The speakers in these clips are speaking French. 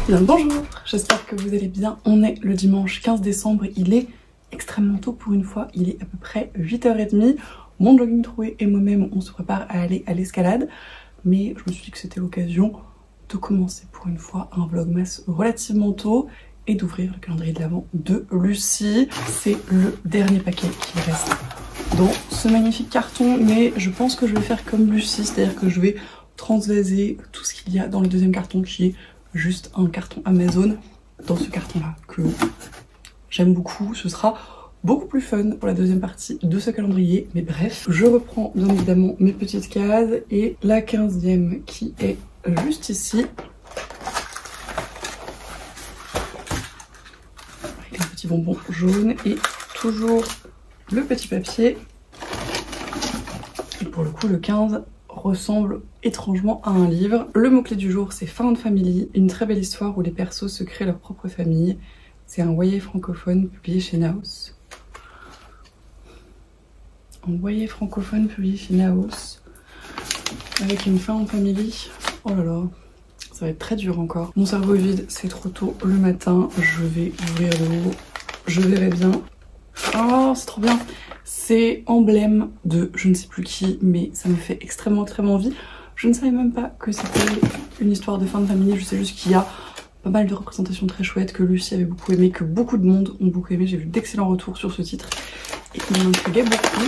Bien bonjour, j'espère que vous allez bien. On est le dimanche 15 décembre, il est extrêmement tôt pour une fois, il est à peu près 8h30. Mon jogging troué et moi-même on se prépare à aller à l'escalade, mais je me suis dit que c'était l'occasion de commencer pour une fois un vlogmas relativement tôt et d'ouvrir le calendrier de l'Avent de Lucie. C'est le dernier paquet qui reste dans ce magnifique carton, mais je pense que je vais faire comme Lucie, c'est-à-dire que je vais transvaser tout ce qu'il y a dans le deuxième carton qui est juste un carton Amazon dans ce carton là que j'aime beaucoup. Ce sera beaucoup plus fun pour la deuxième partie de ce calendrier, mais bref, je reprends bien évidemment mes petites cases et la 15e qui est juste ici avec un petit bonbon jaune et toujours le petit papier. Et pour le coup le 15 ressemble étrangement à un livre. Le mot-clé du jour c'est Found Family, une très belle histoire où les persos se créent leur propre famille. C'est un YA francophone publié chez Naos. Un YA francophone publié chez Naos avec une Found Family. Oh là là, ça va être très dur encore. Mon cerveau est vide, c'est trop tôt le matin. Je vais ouvrir le haut, je verrai bien. Oh, c'est trop bien. C'est emblème de je ne sais plus qui, mais ça me fait extrêmement envie. Je ne savais même pas que c'était une histoire de fin de famille. Je sais juste qu'il y a pas mal de représentations très chouettes, que Lucie avait beaucoup aimé, que beaucoup de monde ont beaucoup aimé. J'ai vu d'excellents retours sur ce titre et il m'intriguait beaucoup.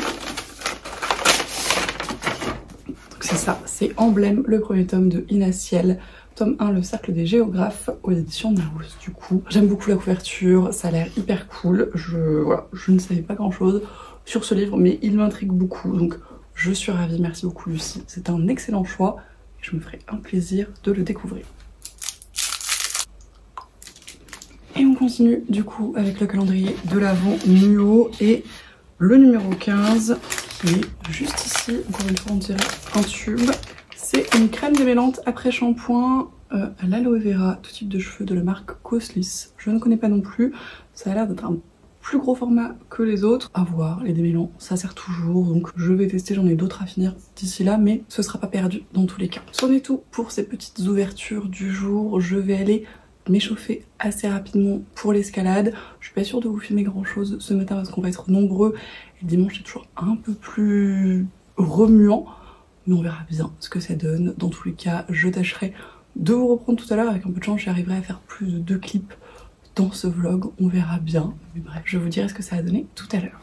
Donc c'est ça, c'est Emblème, le premier tome de Ina Ciel. Tome 1, le cercle des géographes, aux éditions Naos. Du coup, j'aime beaucoup la couverture, ça a l'air hyper cool. Voilà, je ne savais pas grand chose sur ce livre, mais il m'intrigue beaucoup, donc je suis ravie. Merci beaucoup Lucie, c'est un excellent choix et je me ferai un plaisir de le découvrir. Et on continue du coup avec le calendrier de l'Avent Nuo et le numéro 15 qui est juste ici. Encore une fois on dirait un tube. C'est une crème démêlante après shampoing à l'aloe vera, tout type de cheveux, de la marque Coslis. Je ne connais pas non plus, ça a l'air d'être un plus gros format que les autres. À voir, les démêlants ça sert toujours, donc je vais tester, j'en ai d'autres à finir d'ici là, mais ce sera pas perdu dans tous les cas. C'en est tout pour ces petites ouvertures du jour. Je vais aller m'échauffer assez rapidement pour l'escalade. Je suis pas sûre de vous filmer grand chose ce matin parce qu'on va être nombreux et le dimanche c'est toujours un peu plus remuant, mais on verra bien ce que ça donne. Dans tous les cas je tâcherai de vous reprendre tout à l'heure, avec un peu de chance j'arriverai à faire plus de 2 clips dans ce vlog, on verra bien, mais bref, je vous dirai ce que ça a donné tout à l'heure.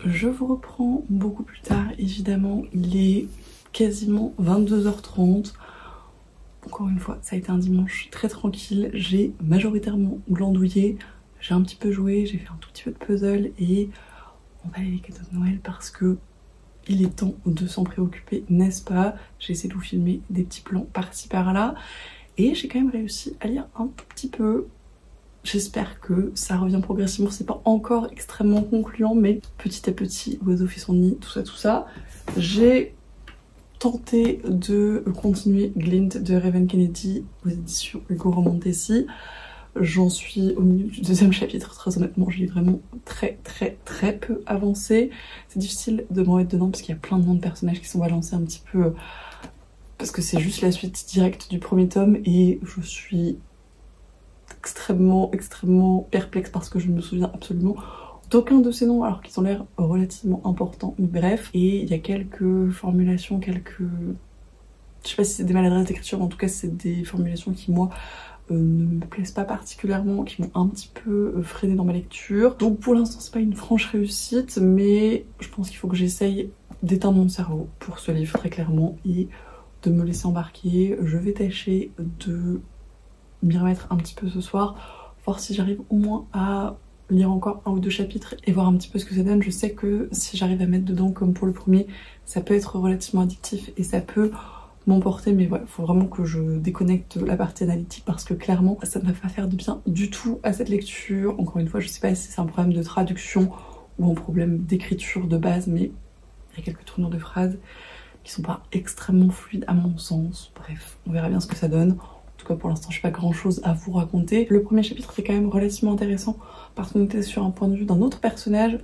Je vous reprends beaucoup plus tard, évidemment, il est quasiment 22h30. Encore une fois, ça a été un dimanche très tranquille, j'ai majoritairement glandouillé, j'ai un petit peu joué, j'ai fait un tout petit peu de puzzle et on va aller les cadeaux de Noël parce que il est temps de s'en préoccuper, n'est-ce pas? J'ai essayé de vous filmer des petits plans par-ci par-là et j'ai quand même réussi à lire un tout petit peu. J'espère que ça revient progressivement, c'est pas encore extrêmement concluant, mais petit à petit, l'oiseau fait son nid, tout ça. J'ai tenté de continuer Glint de Raven Kennedy aux éditions Hugo Romantesi. J'en suis au milieu du deuxième chapitre, très honnêtement, j'ai vraiment très peu avancé. C'est difficile de m'en mettre dedans parce qu'il y a plein de noms de personnages qui sont balancés un petit peu... parce que c'est juste la suite directe du premier tome et je suis extrêmement perplexe parce que je ne me souviens absolument d'aucun de ces noms alors qu'ils ont l'air relativement importants. Bref, et il y a quelques formulations, je sais pas si c'est des maladresses d'écriture, en tout cas c'est des formulations qui moi ne me plaisent pas particulièrement, qui m'ont un petit peu freiné dans ma lecture. Donc pour l'instant c'est pas une franche réussite, mais je pense qu'il faut que j'essaye d'éteindre mon cerveau pour ce livre très clairement et de me laisser embarquer. Je vais tâcher de m'y remettre un petit peu ce soir, voir si j'arrive au moins à lire encore 1 ou 2 chapitres et voir un petit peu ce que ça donne. Je sais que si j'arrive à mettre dedans comme pour le premier, ça peut être relativement addictif et ça peut m'emporter, mais voilà, faut vraiment que je déconnecte la partie analytique parce que clairement ça ne va pas faire de bien du tout à cette lecture. Encore une fois, je sais pas si c'est un problème de traduction ou un problème d'écriture de base, mais il y a quelques tournures de phrases qui sont pas extrêmement fluides à mon sens. Bref, on verra bien ce que ça donne. En tout cas pour l'instant j'ai pas grand chose à vous raconter. Le premier chapitre est quand même relativement intéressant parce qu'on était sur un point de vue d'un autre personnage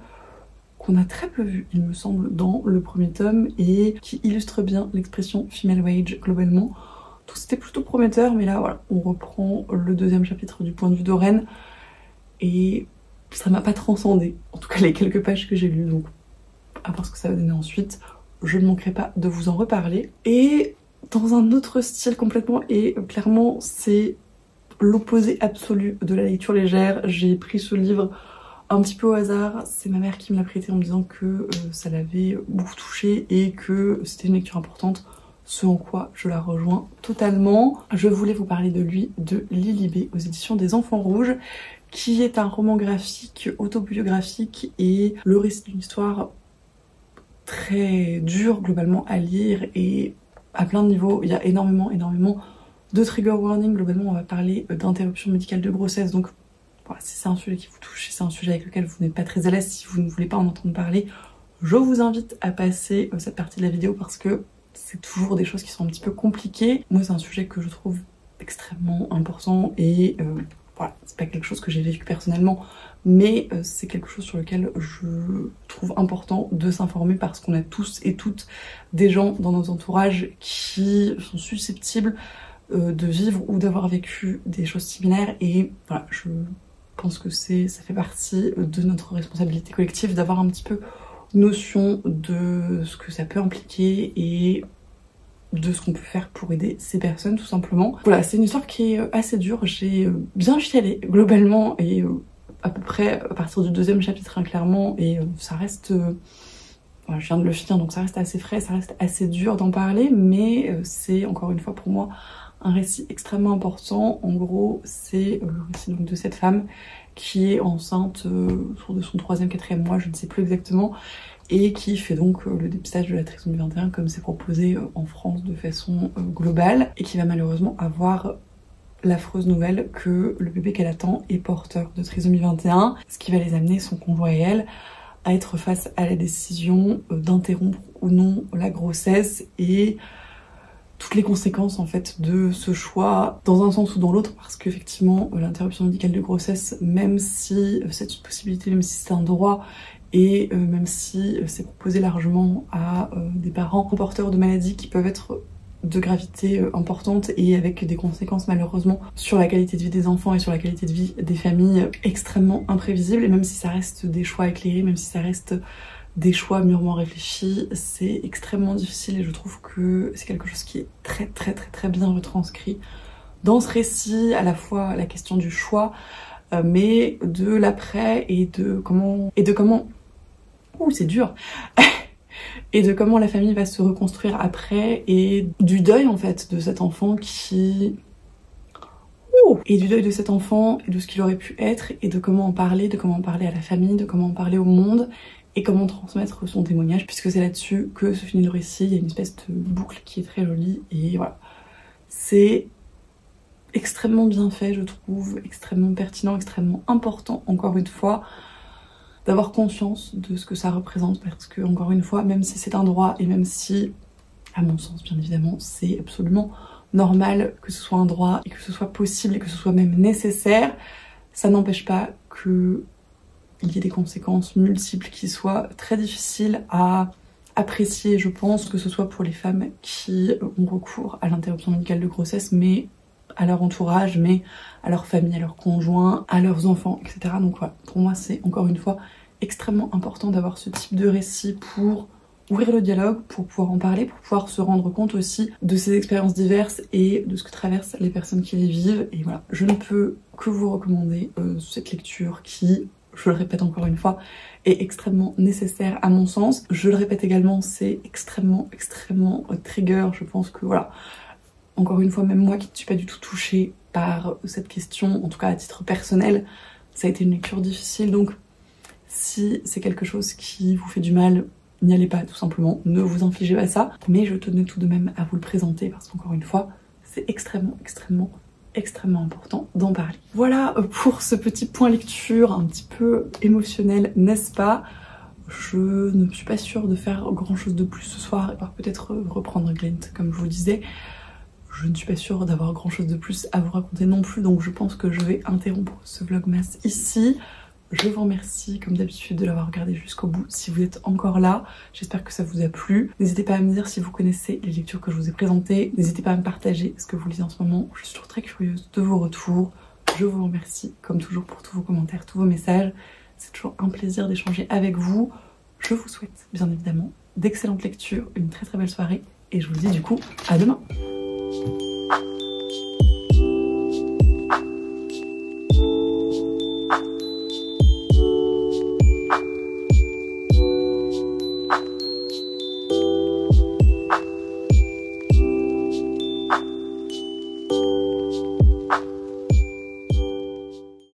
qu'on a très peu vu, il me semble, dans le premier tome et qui illustre bien l'expression female wage globalement. Tout c'était plutôt prometteur, mais là voilà, on reprend le deuxième chapitre du point de vue d'Oren et ça m'a pas transcendé, en tout cas les quelques pages que j'ai lues, donc à voir ce que ça va donner ensuite, je ne manquerai pas de vous en reparler. Et dans un autre style complètement, et clairement c'est l'opposé absolu de la lecture légère, j'ai pris ce livre un petit peu au hasard, c'est ma mère qui me l'a prêté en me disant que ça l'avait beaucoup touchée et que c'était une lecture importante, ce en quoi je la rejoins totalement. Je voulais vous parler de lui, de Lily B aux éditions des Enfants Rouges, qui est un roman graphique, autobiographique et le récit d'une histoire très dure globalement à lire et à plein de niveaux. Il y a énormément de trigger warning. Globalement on va parler d'interruption médicale de grossesse, donc voilà, si c'est un sujet qui vous touche, si c'est un sujet avec lequel vous n'êtes pas très à l'aise, si vous ne voulez pas en entendre parler, je vous invite à passer cette partie de la vidéo parce que c'est toujours des choses qui sont un petit peu compliquées. Moi c'est un sujet que je trouve extrêmement important et voilà, c'est pas quelque chose que j'ai vécu personnellement, mais c'est quelque chose sur lequel je trouve important de s'informer parce qu'on a tous et toutes des gens dans nos entourages qui sont susceptibles de vivre ou d'avoir vécu des choses similaires et voilà, je pense que ça fait partie de notre responsabilité collective d'avoir un petit peu notion de ce que ça peut impliquer et de ce qu'on peut faire pour aider ces personnes tout simplement. Voilà, c'est une histoire qui est assez dure, j'ai bien chialé globalement et à peu près à partir du deuxième chapitre hein, clairement, et ça reste... voilà, je viens de le finir donc ça reste assez frais, ça reste assez dur d'en parler, mais c'est encore une fois pour moi un récit extrêmement important. En gros c'est le récit donc, de cette femme qui est enceinte autour de son 3e, 4e mois, je ne sais plus exactement, et qui fait donc le dépistage de la trisomie 21 comme c'est proposé en France de façon globale, et qui va malheureusement avoir l'affreuse nouvelle que le bébé qu'elle attend est porteur de trisomie 21, ce qui va les amener, son conjoint et elle, à être face à la décision d'interrompre ou non la grossesse et toutes les conséquences en fait de ce choix dans un sens ou dans l'autre, parce qu'effectivement l'interruption médicale de grossesse, même si c'est une possibilité, même si c'est un droit et même si c'est proposé largement à des parents porteurs de maladies qui peuvent être de gravité importante et avec des conséquences malheureusement sur la qualité de vie des enfants et sur la qualité de vie des familles extrêmement imprévisibles, et même si ça reste des choix éclairés, même si ça reste des choix mûrement réfléchis, c'est extrêmement difficile et je trouve que c'est quelque chose qui est très bien retranscrit dans ce récit, à la fois la question du choix mais de l'après et de comment ouh c'est dur et de comment la famille va se reconstruire après, et du deuil en fait de cet enfant qui... et du deuil de cet enfant et de ce qu'il aurait pu être, et de comment en parler à la famille, de comment en parler au monde, et comment transmettre son témoignage, puisque c'est là-dessus que se finit le récit. Il y a une espèce de boucle qui est très jolie, et voilà. C'est extrêmement bien fait, je trouve, extrêmement pertinent, extrêmement important, encore une fois, d'avoir conscience de ce que ça représente, parce que encore une fois, même si c'est un droit et même si, à mon sens bien évidemment, c'est absolument normal, que ce soit un droit et que ce soit possible et que ce soit même nécessaire, ça n'empêche pas qu'il y ait des conséquences multiples qui soient très difficiles à apprécier, je pense, que ce soit pour les femmes qui ont recours à l'interruption médicale de grossesse, mais à leur entourage, mais à leur famille, à leurs conjoints, à leurs enfants, etc. Donc voilà, pour moi c'est encore une fois extrêmement important d'avoir ce type de récit pour ouvrir le dialogue, pour pouvoir en parler, pour pouvoir se rendre compte aussi de ces expériences diverses et de ce que traversent les personnes qui les vivent. Et voilà, je ne peux que vous recommander cette lecture qui, je le répète encore une fois, est extrêmement nécessaire à mon sens. Je le répète également, c'est extrêmement trigger. Je pense que voilà, encore une fois, même moi qui ne suis pas du tout touchée par cette question, en tout cas à titre personnel, ça a été une lecture difficile. Donc si c'est quelque chose qui vous fait du mal, n'y allez pas, tout simplement, ne vous infligez pas ça. Mais je tenais tout de même à vous le présenter parce qu'encore une fois, c'est extrêmement important d'en parler. Voilà pour ce petit point lecture un petit peu émotionnel, n'est-ce pas? Je ne suis pas sûre de faire grand chose de plus ce soir, et peut-être reprendre Glint comme je vous disais. Je ne suis pas sûre d'avoir grand chose de plus à vous raconter non plus, donc je pense que je vais interrompre ce vlogmas ici. Je vous remercie comme d'habitude de l'avoir regardé jusqu'au bout si vous êtes encore là. J'espère que ça vous a plu. N'hésitez pas à me dire si vous connaissez les lectures que je vous ai présentées. N'hésitez pas à me partager ce que vous lisez en ce moment. Je suis toujours très curieuse de vos retours. Je vous remercie comme toujours pour tous vos commentaires, tous vos messages. C'est toujours un plaisir d'échanger avec vous. Je vous souhaite bien évidemment d'excellentes lectures, une très belle soirée et je vous dis du coup à demain.